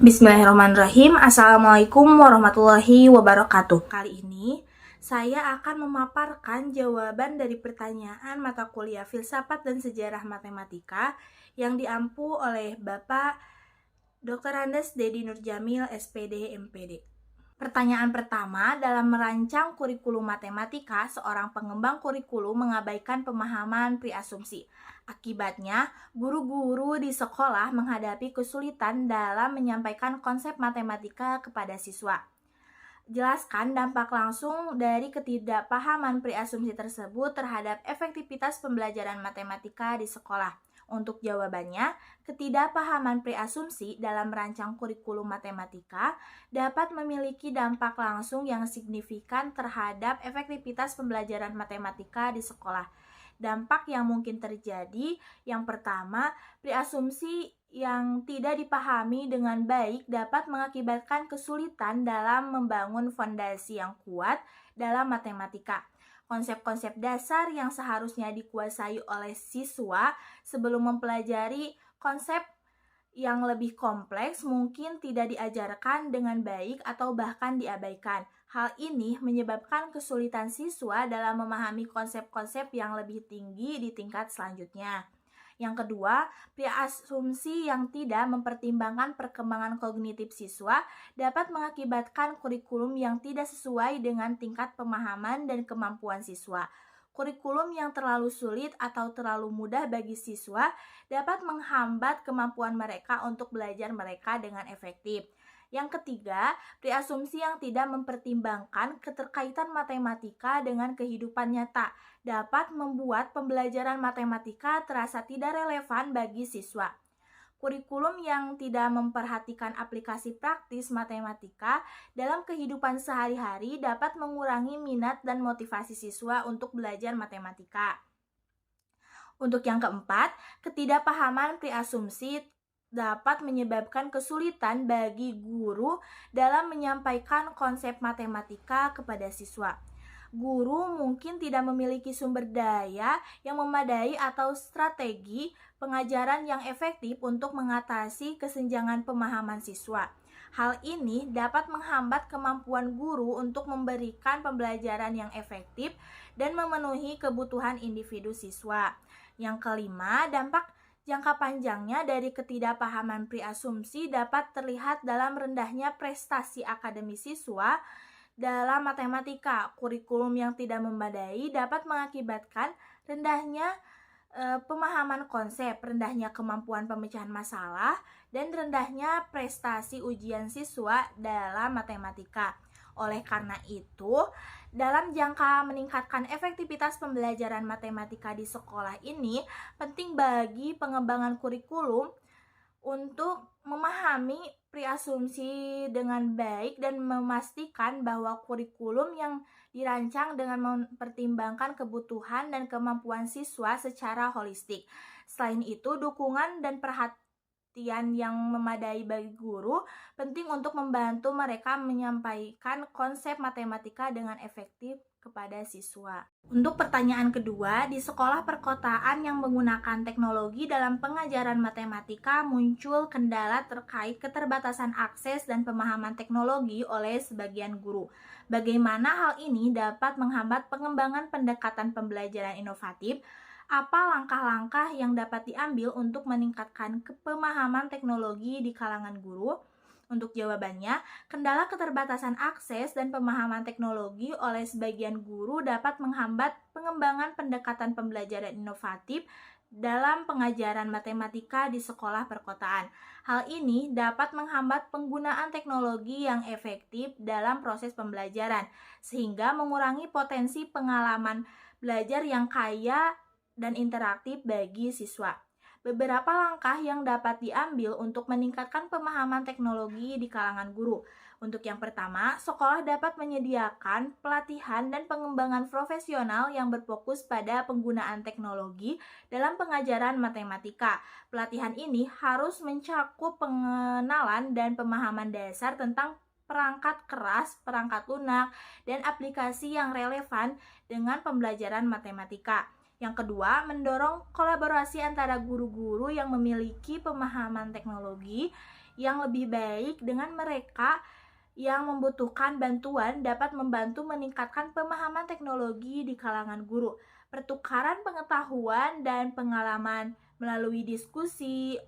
Bismillahirrahmanirrahim. Assalamualaikum warahmatullahi wabarakatuh. Kali ini saya akan memaparkan jawaban dari pertanyaan mata kuliah Filsafat dan Sejarah Matematika yang diampu oleh Bapak Dr. Andes Dedi Nurjamil, SPD, MPD. Pertanyaan pertama, dalam merancang kurikulum matematika, seorang pengembang kurikulum mengabaikan pemahaman preasumsi. Akibatnya, guru-guru di sekolah menghadapi kesulitan dalam menyampaikan konsep matematika kepada siswa. Jelaskan dampak langsung dari ketidakpahaman preasumsi tersebut terhadap efektivitas pembelajaran matematika di sekolah. Untuk jawabannya, ketidakpahaman preasumsi dalam merancang kurikulum matematika dapat memiliki dampak langsung yang signifikan terhadap efektivitas pembelajaran matematika di sekolah. Dampak yang mungkin terjadi, yang pertama, preasumsi yang tidak dipahami dengan baik dapat mengakibatkan kesulitan dalam membangun fondasi yang kuat dalam matematika. Konsep-konsep dasar yang seharusnya dikuasai oleh siswa sebelum mempelajari konsep yang lebih kompleks mungkin tidak diajarkan dengan baik atau bahkan diabaikan. Hal ini menyebabkan kesulitan siswa dalam memahami konsep-konsep yang lebih tinggi di tingkat selanjutnya. Yang kedua, preasumsi yang tidak mempertimbangkan perkembangan kognitif siswa dapat mengakibatkan kurikulum yang tidak sesuai dengan tingkat pemahaman dan kemampuan siswa. Kurikulum yang terlalu sulit atau terlalu mudah bagi siswa dapat menghambat kemampuan mereka untuk belajar mereka dengan efektif. Yang ketiga, preasumsi yang tidak mempertimbangkan keterkaitan matematika dengan kehidupan nyata dapat membuat pembelajaran matematika terasa tidak relevan bagi siswa. Kurikulum yang tidak memperhatikan aplikasi praktis matematika dalam kehidupan sehari-hari dapat mengurangi minat dan motivasi siswa untuk belajar matematika. Untuk yang keempat, ketidakpahaman preasumsi dapat menyebabkan kesulitan bagi guru dalam menyampaikan konsep matematika kepada siswa. Guru mungkin tidak memiliki sumber daya yang memadai atau strategi pengajaran yang efektif untuk mengatasi kesenjangan pemahaman siswa. Hal ini dapat menghambat kemampuan guru untuk memberikan pembelajaran yang efektif dan memenuhi kebutuhan individu siswa. Yang kelima, dampak jangka panjangnya dari ketidakpahaman preasumsi dapat terlihat dalam rendahnya prestasi akademis siswa dalam matematika. Kurikulum yang tidak memadai dapat mengakibatkan rendahnya pemahaman konsep, rendahnya kemampuan pemecahan masalah, dan rendahnya prestasi ujian siswa dalam matematika. Oleh karena itu, dalam jangka meningkatkan efektivitas pembelajaran matematika di sekolah ini, penting bagi pengembangan kurikulum untuk memahami preasumsi dengan baik dan memastikan bahwa kurikulum yang dirancang dengan mempertimbangkan kebutuhan dan kemampuan siswa secara holistik. Selain itu, dukungan dan perhatian yang memadai bagi guru penting untuk membantu mereka menyampaikan konsep matematika dengan efektif kepada siswa. Untuk pertanyaan kedua, di sekolah perkotaan yang menggunakan teknologi dalam pengajaran matematika muncul kendala terkait keterbatasan akses dan pemahaman teknologi oleh sebagian guru. Bagaimana hal ini dapat menghambat pengembangan pendekatan pembelajaran inovatif? Apa langkah-langkah yang dapat diambil untuk meningkatkan pemahaman teknologi di kalangan guru? Untuk jawabannya, kendala keterbatasan akses dan pemahaman teknologi oleh sebagian guru dapat menghambat pengembangan pendekatan pembelajaran inovatif dalam pengajaran matematika di sekolah perkotaan. Hal ini dapat menghambat penggunaan teknologi yang efektif dalam proses pembelajaran, sehingga mengurangi potensi pengalaman belajar yang kaya dan interaktif bagi siswa. Beberapa langkah yang dapat diambil untuk meningkatkan pemahaman teknologi di kalangan guru. Untuk yang pertama, sekolah dapat menyediakan pelatihan dan pengembangan profesional yang berfokus pada penggunaan teknologi dalam pengajaran matematika. Pelatihan ini harus mencakup pengenalan dan pemahaman dasar tentang perangkat keras, perangkat lunak, dan aplikasi yang relevan dengan pembelajaran matematika. Yang kedua, mendorong kolaborasi antara guru-guru yang memiliki pemahaman teknologi yang lebih baik dengan mereka yang membutuhkan bantuan dapat membantu meningkatkan pemahaman teknologi di kalangan guru. Pertukaran pengetahuan dan pengalaman melalui diskusi,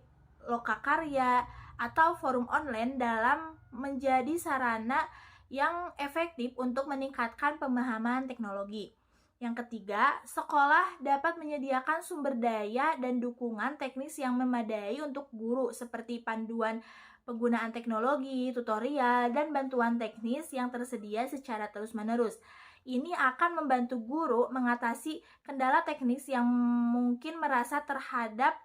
lokakarya, atau forum online dalam menjadi sarana yang efektif untuk meningkatkan pemahaman teknologi. Yang ketiga, sekolah dapat menyediakan sumber daya dan dukungan teknis yang memadai untuk guru seperti panduan penggunaan teknologi, tutorial, dan bantuan teknis yang tersedia secara terus-menerus. Ini akan membantu guru mengatasi kendala teknis yang mungkin merasa terhadap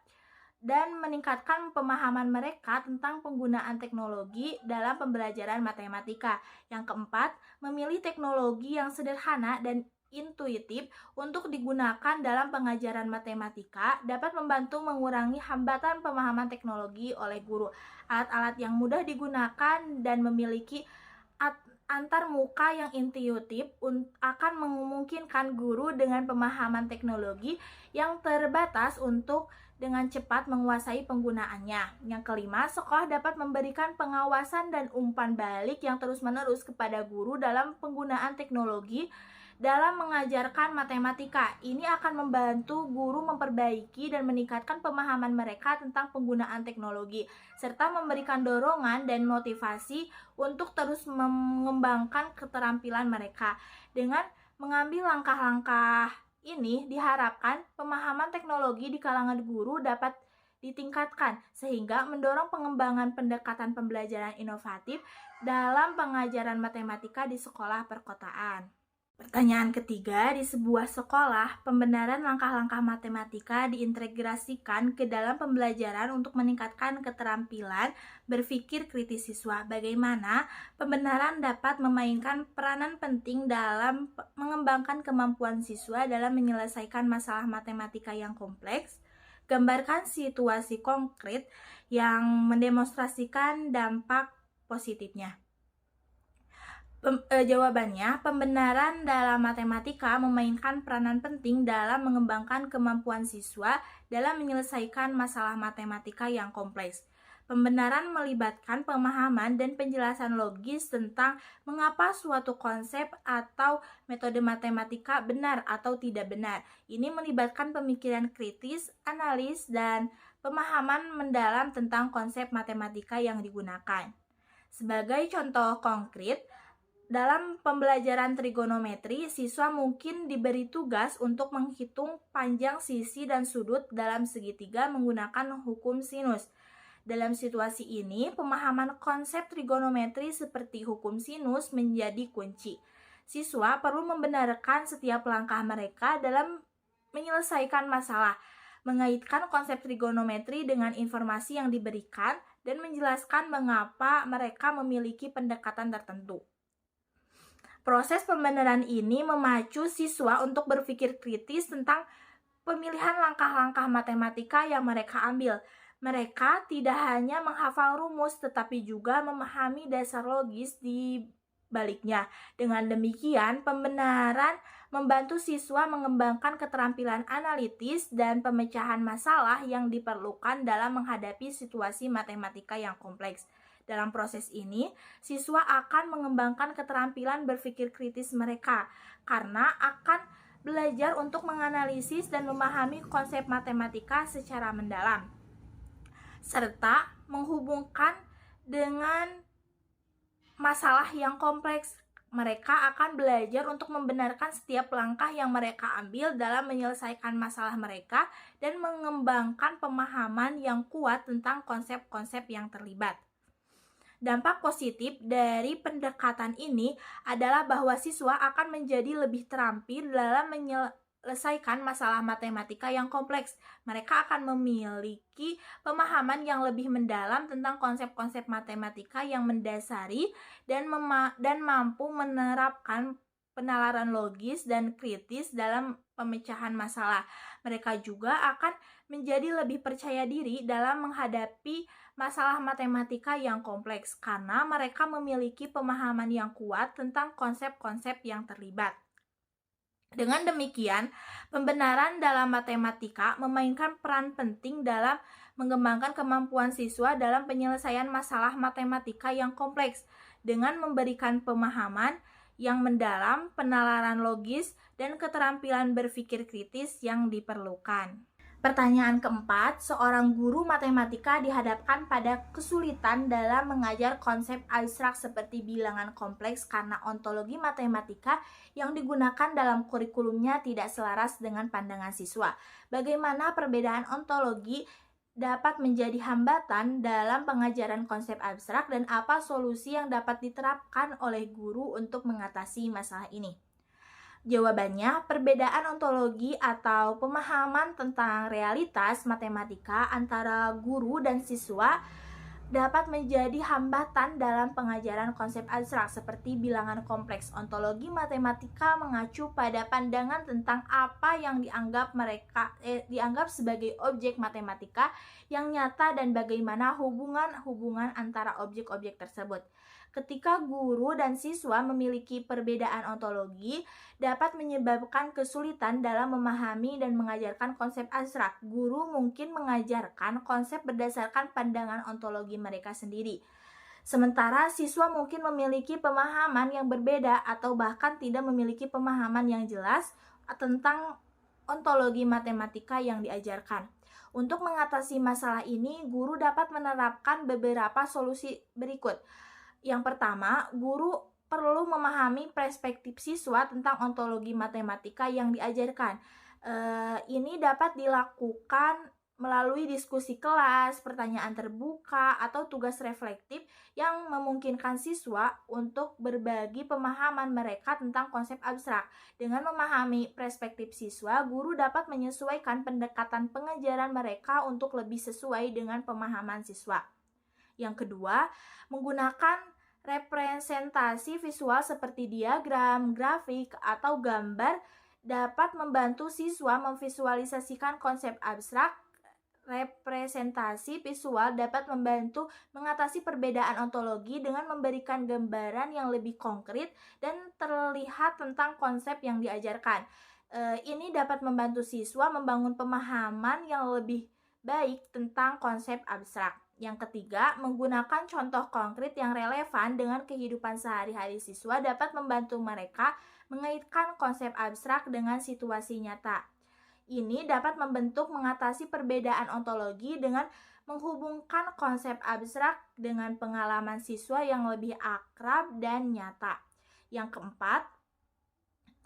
dan meningkatkan pemahaman mereka tentang penggunaan teknologi dalam pembelajaran matematika. Yang keempat, memilih teknologi yang sederhana dan intuitif untuk digunakan dalam pengajaran matematika dapat membantu mengurangi hambatan pemahaman teknologi oleh guru. Alat-alat yang mudah digunakan dan memiliki antar muka yang intuitif akan memungkinkan guru dengan pemahaman teknologi yang terbatas untuk dengan cepat menguasai penggunaannya. Yang kelima, sekolah dapat memberikan pengawasan dan umpan balik yang terus-menerus kepada guru dalam penggunaan teknologi dalam mengajarkan matematika. Ini akan membantu guru memperbaiki dan meningkatkan pemahaman mereka tentang penggunaan teknologi, serta memberikan dorongan dan motivasi untuk terus mengembangkan keterampilan mereka. Dengan mengambil langkah-langkah ini, diharapkan pemahaman teknologi di kalangan guru dapat ditingkatkan, sehingga mendorong pengembangan pendekatan pembelajaran inovatif dalam pengajaran matematika di sekolah perkotaan. Pertanyaan ketiga, di sebuah sekolah, pembenaran langkah-langkah matematika diintegrasikan ke dalam pembelajaran untuk meningkatkan keterampilan berpikir kritis siswa. Bagaimana pembenaran dapat memainkan peranan penting dalam mengembangkan kemampuan siswa dalam menyelesaikan masalah matematika yang kompleks? Gambarkan situasi konkret yang mendemonstrasikan dampak positifnya. Jawabannya, pembenaran dalam matematika memainkan peranan penting dalam mengembangkan kemampuan siswa dalam menyelesaikan masalah matematika yang kompleks. Pembenaran melibatkan pemahaman dan penjelasan logis tentang mengapa suatu konsep atau metode matematika benar atau tidak benar. Ini melibatkan pemikiran kritis, analis, dan pemahaman mendalam tentang konsep matematika yang digunakan. Sebagai contoh konkret, dalam pembelajaran trigonometri, siswa mungkin diberi tugas untuk menghitung panjang sisi dan sudut dalam segitiga menggunakan hukum sinus. Dalam situasi ini, pemahaman konsep trigonometri seperti hukum sinus menjadi kunci. Siswa perlu membenarkan setiap langkah mereka dalam menyelesaikan masalah, mengaitkan konsep trigonometri dengan informasi yang diberikan, dan menjelaskan mengapa mereka memiliki pendekatan tertentu. Proses pembenaran ini memacu siswa untuk berpikir kritis tentang pemilihan langkah-langkah matematika yang mereka ambil. Mereka tidak hanya menghafal rumus, tetapi juga memahami dasar logis di baliknya. Dengan demikian, pembenaran membantu siswa mengembangkan keterampilan analitis dan pemecahan masalah yang diperlukan dalam menghadapi situasi matematika yang kompleks. Dalam proses ini, siswa akan mengembangkan keterampilan berpikir kritis mereka karena akan belajar untuk menganalisis dan memahami konsep matematika secara mendalam, serta menghubungkan dengan masalah yang kompleks. Mereka akan belajar untuk membenarkan setiap langkah yang mereka ambil dalam menyelesaikan masalah mereka dan mengembangkan pemahaman yang kuat tentang konsep-konsep yang terlibat. Dampak positif dari pendekatan ini adalah bahwa siswa akan menjadi lebih terampil dalam menyelesaikan masalah matematika yang kompleks. Mereka akan memiliki pemahaman yang lebih mendalam tentang konsep-konsep matematika yang mendasari dan mampu menerapkan penalaran logis dan kritis dalam pemecahan masalah. Mereka juga akan menjadi lebih percaya diri dalam menghadapi masalah matematika yang kompleks karena mereka memiliki pemahaman yang kuat tentang konsep-konsep yang terlibat. Dengan demikian, pembenaran dalam matematika memainkan peran penting dalam mengembangkan kemampuan siswa dalam penyelesaian masalah matematika yang kompleks dengan memberikan pemahaman yang mendalam, penalaran logis, dan keterampilan berpikir kritis yang diperlukan. Pertanyaan keempat, seorang guru matematika dihadapkan pada kesulitan dalam mengajar konsep abstrak seperti bilangan kompleks karena ontologi matematika yang digunakan dalam kurikulumnya tidak selaras dengan pandangan siswa. Bagaimana perbedaan ontologi dapat menjadi hambatan dalam pengajaran konsep abstrak dan apa solusi yang dapat diterapkan oleh guru untuk mengatasi masalah ini? Jawabannya, perbedaan ontologi atau pemahaman tentang realitas matematika antara guru dan siswa dapat menjadi hambatan dalam pengajaran konsep abstrak seperti bilangan kompleks. Ontologi matematika mengacu pada pandangan tentang apa yang dianggap sebagai objek matematika yang nyata dan bagaimana hubungan antara objek-objek tersebut. Ketika guru dan siswa memiliki perbedaan ontologi, dapat menyebabkan kesulitan dalam memahami dan mengajarkan konsep abstrak. Guru mungkin mengajarkan konsep berdasarkan pandangan ontologi mereka sendiri. Sementara siswa mungkin memiliki pemahaman yang berbeda atau bahkan tidak memiliki pemahaman yang jelas tentang ontologi matematika yang diajarkan. Untuk mengatasi masalah ini, guru dapat menerapkan beberapa solusi berikut. Yang pertama, guru perlu memahami perspektif siswa tentang ontologi matematika yang diajarkan. Ini dapat dilakukan melalui diskusi kelas, pertanyaan terbuka, atau tugas reflektif yang memungkinkan siswa untuk berbagi pemahaman mereka tentang konsep abstrak. Dengan memahami perspektif siswa, guru dapat menyesuaikan pendekatan pengajaran mereka untuk lebih sesuai dengan pemahaman siswa. Yang kedua, menggunakan representasi visual seperti diagram, grafik, atau gambar dapat membantu siswa memvisualisasikan konsep abstrak. Representasi visual dapat membantu mengatasi perbedaan ontologi dengan memberikan gambaran yang lebih konkret dan terlihat tentang konsep yang diajarkan. Ini dapat membantu siswa membangun pemahaman yang lebih baik tentang konsep abstrak. Yang ketiga, menggunakan contoh konkret yang relevan dengan kehidupan sehari-hari siswa dapat membantu mereka mengaitkan konsep abstrak dengan situasi nyata. Ini dapat membentuk mengatasi perbedaan ontologi dengan menghubungkan konsep abstrak dengan pengalaman siswa yang lebih akrab dan nyata. Yang keempat,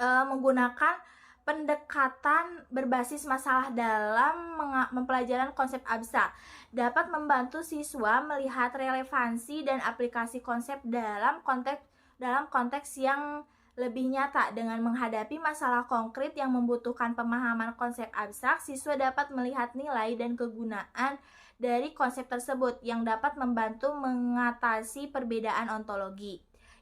menggunakan pendekatan berbasis masalah dalam mempelajari konsep abstrak dapat membantu siswa melihat relevansi dan aplikasi konsep dalam konteks yang lebih nyata. Dengan menghadapi masalah konkret yang membutuhkan pemahaman konsep abstrak, siswa dapat melihat nilai dan kegunaan dari konsep tersebut yang dapat membantu mengatasi perbedaan ontologi.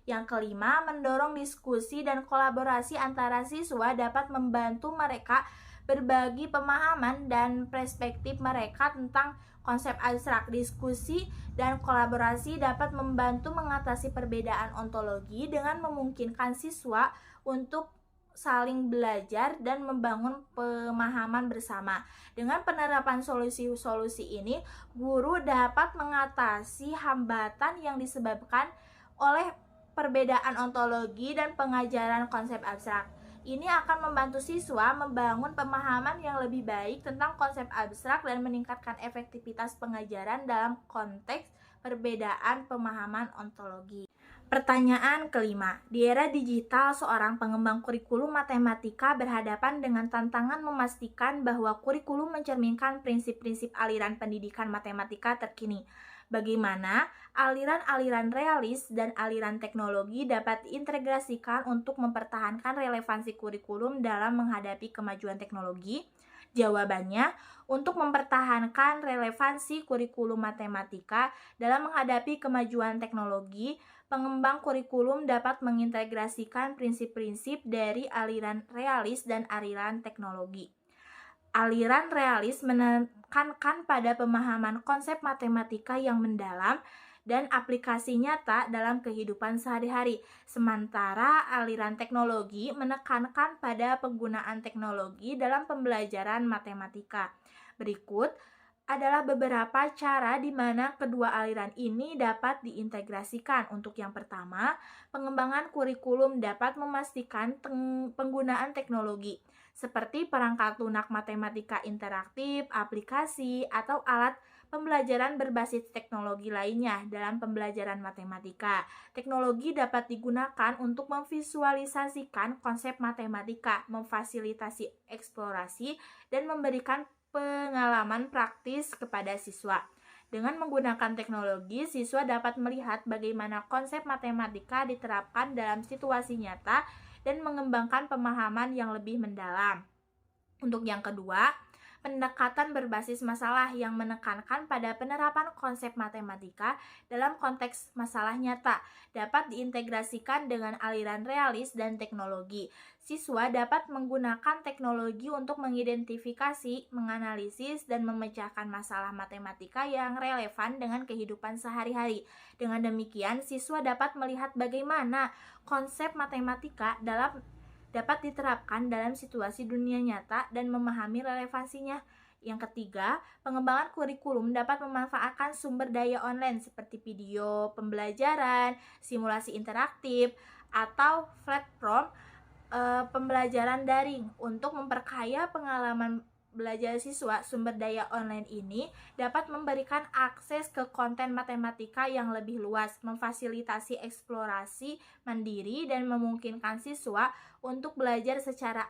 Yang kelima, mendorong diskusi dan kolaborasi antara siswa dapat membantu mereka berbagi pemahaman dan perspektif mereka tentang konsep abstrak. Diskusi dan kolaborasi dapat membantu mengatasi perbedaan ontologi dengan memungkinkan siswa untuk saling belajar dan membangun pemahaman bersama. Dengan penerapan solusi-solusi ini, guru dapat mengatasi hambatan yang disebabkan oleh perbedaan ontologi dan pengajaran konsep abstrak. Ini akan membantu siswa membangun pemahaman yang lebih baik tentang konsep abstrak dan meningkatkan efektivitas pengajaran dalam konteks perbedaan pemahaman ontologi. Pertanyaan kelima, di era digital, seorang pengembang kurikulum matematika berhadapan dengan tantangan memastikan bahwa kurikulum mencerminkan prinsip-prinsip aliran pendidikan matematika terkini. Bagaimana aliran-aliran realis dan aliran teknologi dapat diintegrasikan untuk mempertahankan relevansi kurikulum dalam menghadapi kemajuan teknologi? Jawabannya, untuk mempertahankan relevansi kurikulum matematika dalam menghadapi kemajuan teknologi, pengembang kurikulum dapat mengintegrasikan prinsip-prinsip dari aliran realis dan aliran teknologi. Aliran realis menekankan pada pemahaman konsep matematika yang mendalam dan aplikasi nyata dalam kehidupan sehari-hari. Sementara aliran teknologi menekankan pada penggunaan teknologi dalam pembelajaran matematika. Berikut adalah beberapa cara di mana kedua aliran ini dapat diintegrasikan. Untuk yang pertama, pengembangan kurikulum dapat memastikan penggunaan teknologi, seperti perangkat lunak matematika interaktif, aplikasi, atau alat pembelajaran berbasis teknologi lainnya dalam pembelajaran matematika. Teknologi dapat digunakan untuk memvisualisasikan konsep matematika, memfasilitasi eksplorasi, dan memberikan pengalaman praktis kepada siswa. Dengan menggunakan teknologi, siswa dapat melihat bagaimana konsep matematika diterapkan dalam situasi nyata dan mengembangkan pemahaman yang lebih mendalam. Untuk yang kedua, pendekatan berbasis masalah yang menekankan pada penerapan konsep matematika dalam konteks masalah nyata dapat diintegrasikan dengan aliran realis dan teknologi. Siswa dapat menggunakan teknologi untuk mengidentifikasi, menganalisis, dan memecahkan masalah matematika yang relevan dengan kehidupan sehari-hari. Dengan demikian, siswa dapat melihat bagaimana konsep matematika dapat diterapkan dalam situasi dunia nyata dan memahami relevansinya. Yang ketiga, pengembangan kurikulum dapat memanfaatkan sumber daya online seperti video, pembelajaran, simulasi interaktif, atau platform pembelajaran daring untuk memperkaya pengalaman belajar siswa. Sumber daya online ini dapat memberikan akses ke konten matematika yang lebih luas, memfasilitasi eksplorasi mandiri, dan memungkinkan siswa untuk belajar secara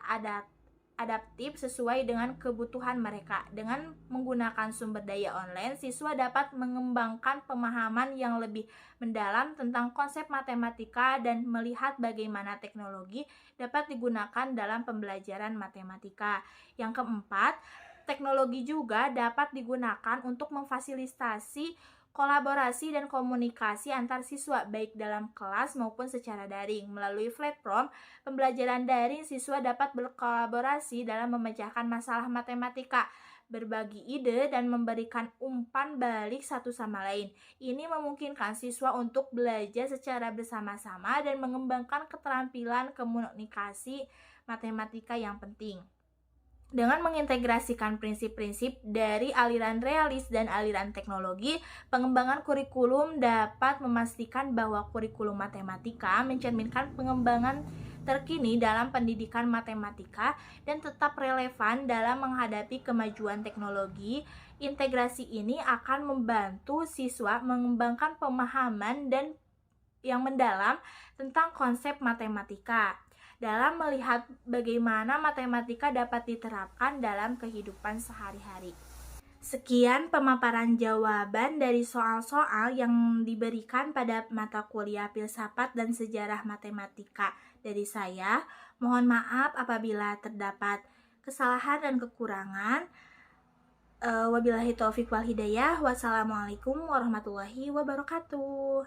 adaptif sesuai dengan kebutuhan mereka. Dengan menggunakan sumber daya online, siswa dapat mengembangkan pemahaman yang lebih mendalam tentang konsep matematika dan melihat bagaimana teknologi dapat digunakan dalam pembelajaran matematika. Yang keempat, teknologi juga dapat digunakan untuk memfasilitasi kolaborasi dan komunikasi antar siswa baik dalam kelas maupun secara daring. Melalui platform pembelajaran daring, siswa dapat berkolaborasi dalam memecahkan masalah matematika, berbagi ide, dan memberikan umpan balik satu sama lain. Ini memungkinkan siswa untuk belajar secara bersama-sama dan mengembangkan keterampilan komunikasi matematika yang penting. Dengan mengintegrasikan prinsip-prinsip dari aliran realis dan aliran teknologi, pengembangan kurikulum dapat memastikan bahwa kurikulum matematika mencerminkan pengembangan terkini dalam pendidikan matematika dan tetap relevan dalam menghadapi kemajuan teknologi. Integrasi ini akan membantu siswa mengembangkan pemahaman dan yang mendalam tentang konsep matematika dalam melihat bagaimana matematika dapat diterapkan dalam kehidupan sehari-hari. Sekian pemaparan jawaban dari soal-soal yang diberikan pada mata kuliah Filsafat dan Sejarah Matematika dari saya. Mohon maaf apabila terdapat kesalahan dan kekurangan. Wabillahi taufiq wal hidayah. Wassalamualaikum warahmatullahi wabarakatuh.